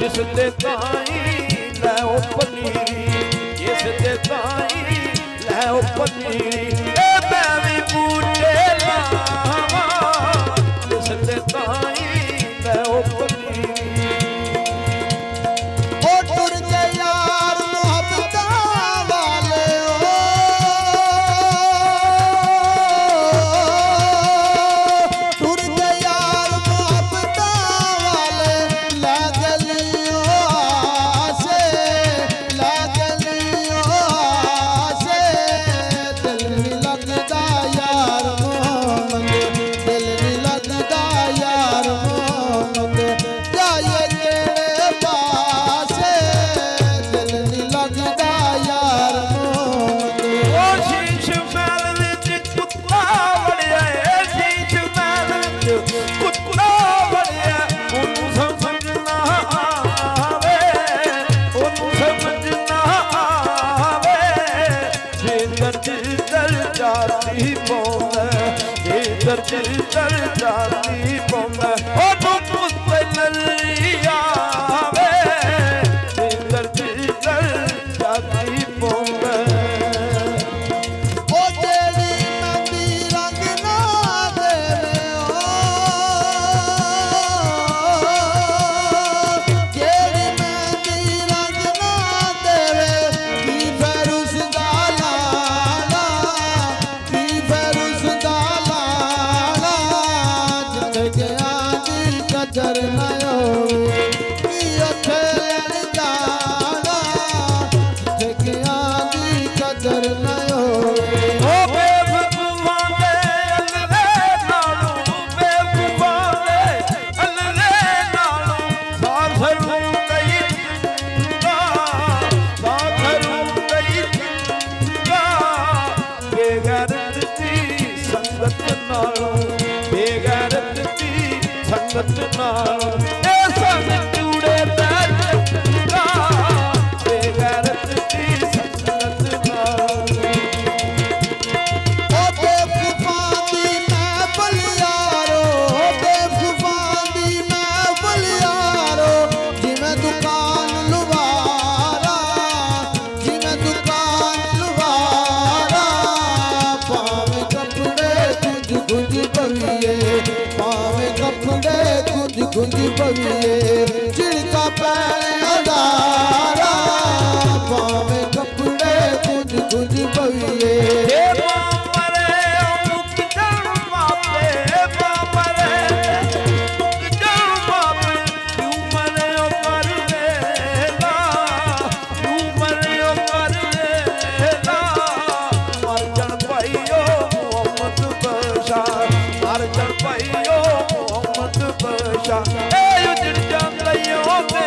जिस दे ताई लै ओ पनीरी, जिस दे ताई लै ओ पनीरी, मैं भी बूटे लावा जिस दे ताई लै ओ पनीरी। ओ टुर गए यार मोहब्बतां वाले टुर गए यार मोहब्बतां वाले, लै गलियों आसे, लै गलियों आसे, दिल नहीं लगदा यार मोहम्मद, दिल नहीं लगदा यार मोहम्मद, जाए केड़े पासे, दिल नहीं लगदा यार मोहम्मद। ओ शीश महल विच कुत्ता वड़िया, शीश महल विच कुत्ता वड़िया, ओनू समझना आवे, ओनू समझना आवे, जे दर्द दर जाती पौंदा, जे दर्द दर जाती पौंदा, ओ कुत्ते लली आवे, जे दर्द दर जाती पौंदा। ओ जेड़ी मेहंदी रंग ना देवे जेड़ी मेहंदी रंग ना देवे, की फिर उसदा लाला, की फिर उसदा लाला, जिथे गया दी कदर ना होवे, की उथे लड़ जाना, जिथे गया दी कदर ना होवे। ओ बेवकूफां दे अल्ले नालों, बेवकूफां दे अल्ले नालों, साथरू कई चंगा, साथरू कई चंगा, बेगैरत दी संगत नालों, बेगैरत दी संगत नालों, ए संग जूड़े पैर चंगा, बेगैरत दी संगत नालों। ओ बेवकूफां दी महफिल यारो, बेवकूफां दी महफिल यारो, जिवें दुकान लुवारा, जिवें दुकान लुवारा, पावें कपड़े कुंज कुंज पविए, पावें कपड़े कुंज कुंज पविए, झिड़का पैणे अदारा, पावें कपड़े कुंज कुंज पविए। हे बामरे मुक जण मापे, बामरे मुक जण मापे, क्यों मरे ओ कर लेला, क्यों मरे ओ कर लेला, मर जण भाईओ मोहम्मद बशा, मर जण भाईओ मोहम्मद बशा, ए उजड़ जांदियों ते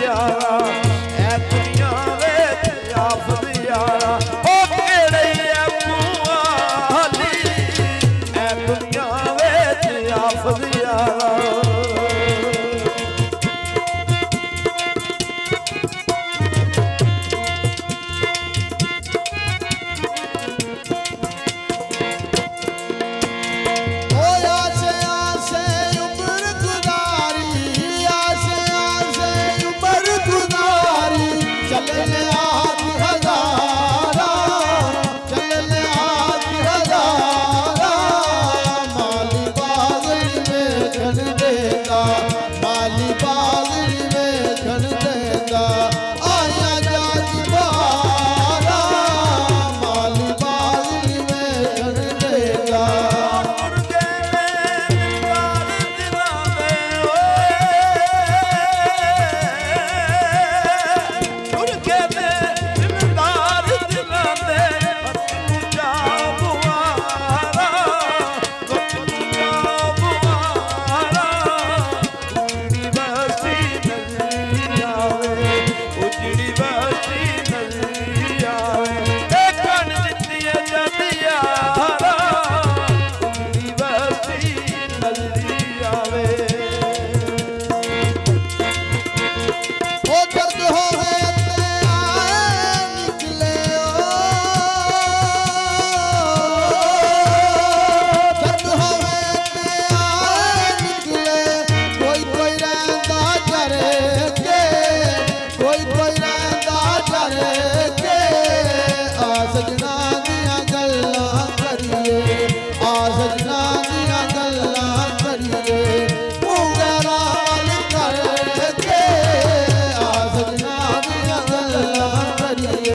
यारा ऐ दुनिया विच आफत यारा ओ केड़े ऐ मुआली ऐ दुनिया विच आफत यारा कोई रहंदा करे